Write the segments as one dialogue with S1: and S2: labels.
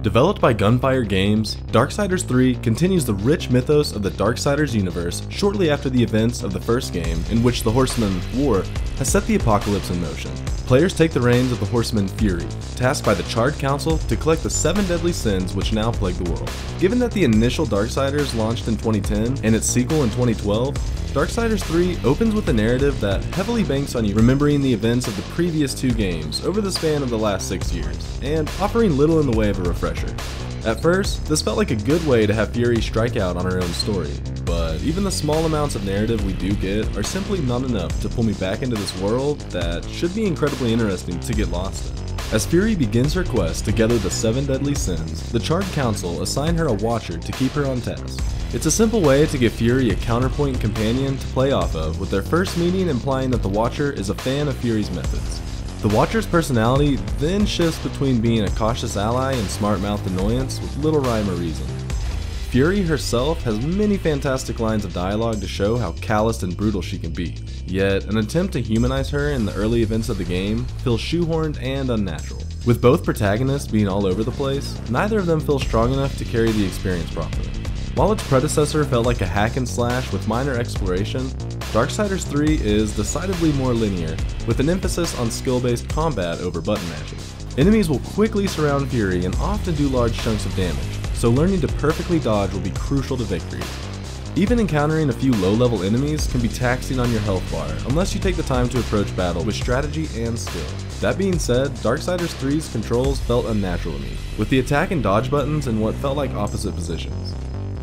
S1: Developed by Gunfire Games, Darksiders 3 continues the rich mythos of the Darksiders universe shortly after the events of the first game, in which the Horseman War has set the apocalypse in motion. Players take the reins of the Horseman Fury, tasked by the Charred Council to collect the 7 deadly sins which now plague the world. Given that the initial Darksiders launched in 2010 and its sequel in 2012, Darksiders 3 opens with a narrative that heavily banks on you remembering the events of the previous 2 games over the span of the last 6 years, and offering little in the way of a refresher. At first, this felt like a good way to have Fury strike out on her own story, but even the small amounts of narrative we do get are simply not enough to pull me back into this world that should be incredibly interesting to get lost in. As Fury begins her quest to gather the 7 deadly sins, the Charred Council assign her a Watcher to keep her on task. It's a simple way to give Fury a counterpoint companion to play off of, with their first meeting implying that the Watcher is a fan of Fury's methods. The Watcher's personality then shifts between being a cautious ally and smart-mouthed annoyance with little rhyme or reason. Fury herself has many fantastic lines of dialogue to show how calloused and brutal she can be, yet an attempt to humanize her in the early events of the game feels shoehorned and unnatural. With both protagonists being all over the place, neither of them feels strong enough to carry the experience properly. While its predecessor felt like a hack and slash with minor exploration, Darksiders 3 is decidedly more linear, with an emphasis on skill-based combat over button mashing. Enemies will quickly surround Fury and often do large chunks of damage, so learning to perfectly dodge will be crucial to victory. Even encountering a few low-level enemies can be taxing on your health bar, unless you take the time to approach battle with strategy and skill. That being said, Darksiders 3's controls felt unnatural to me, with the attack and dodge buttons in what felt like opposite positions.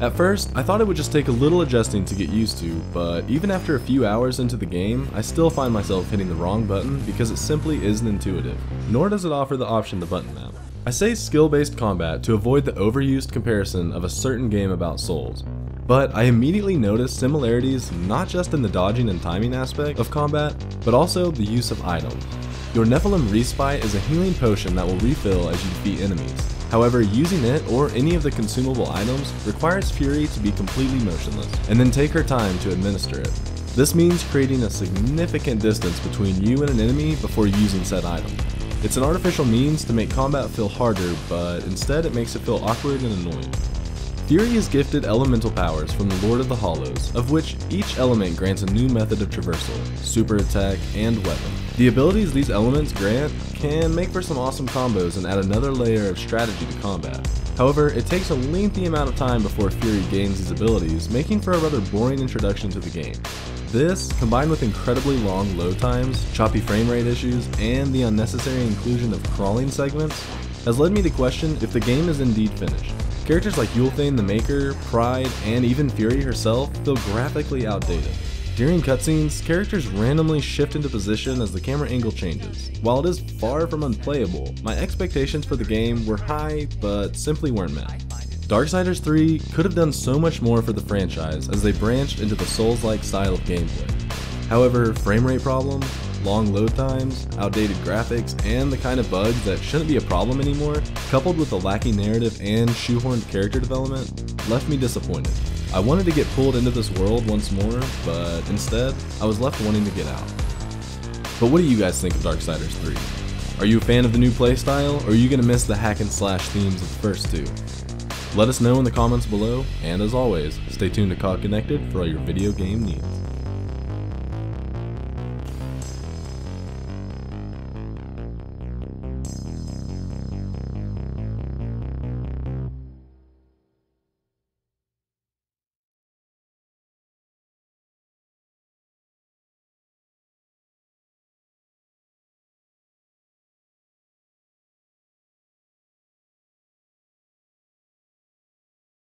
S1: At first, I thought it would just take a little adjusting to get used to, but even after a few hours into the game, I still find myself hitting the wrong button because it simply isn't intuitive, nor does it offer the option to button map. I say skill-based combat to avoid the overused comparison of a certain game about Souls, but I immediately noticed similarities not just in the dodging and timing aspect of combat, but also the use of items. Your Nephilim Respite is a healing potion that will refill as you defeat enemies. However, using it or any of the consumable items requires Fury to be completely motionless, and then take her time to administer it. This means creating a significant distance between you and an enemy before using said item. It's an artificial means to make combat feel harder, but instead it makes it feel awkward and annoying. Fury is gifted elemental powers from the Lord of the Hollows, of which each element grants a new method of traversal, super attack, and weapon. The abilities these elements grant can make for some awesome combos and add another layer of strategy to combat. However, it takes a lengthy amount of time before Fury gains these abilities, making for a rather boring introduction to the game. This, combined with incredibly long load times, choppy frame rate issues, and the unnecessary inclusion of crawling segments, has led me to question if the game is indeed finished. Characters like Yulthane the Maker, Pride, and even Fury herself feel graphically outdated. During cutscenes, characters randomly shift into position as the camera angle changes. While it is far from unplayable, my expectations for the game were high, but simply weren't met. Darksiders 3 could have done so much more for the franchise as they branched into the Souls-like style of gameplay. However, frame rate problems, long load times, outdated graphics, and the kind of bugs that shouldn't be a problem anymore, coupled with the lacking narrative and shoehorned character development, left me disappointed. I wanted to get pulled into this world once more, but instead, I was left wanting to get out. But what do you guys think of Darksiders 3? Are you a fan of the new playstyle, or are you going to miss the hack and slash themes of the first 2? Let us know in the comments below, and as always, stay tuned to COGconnected for all your video game needs.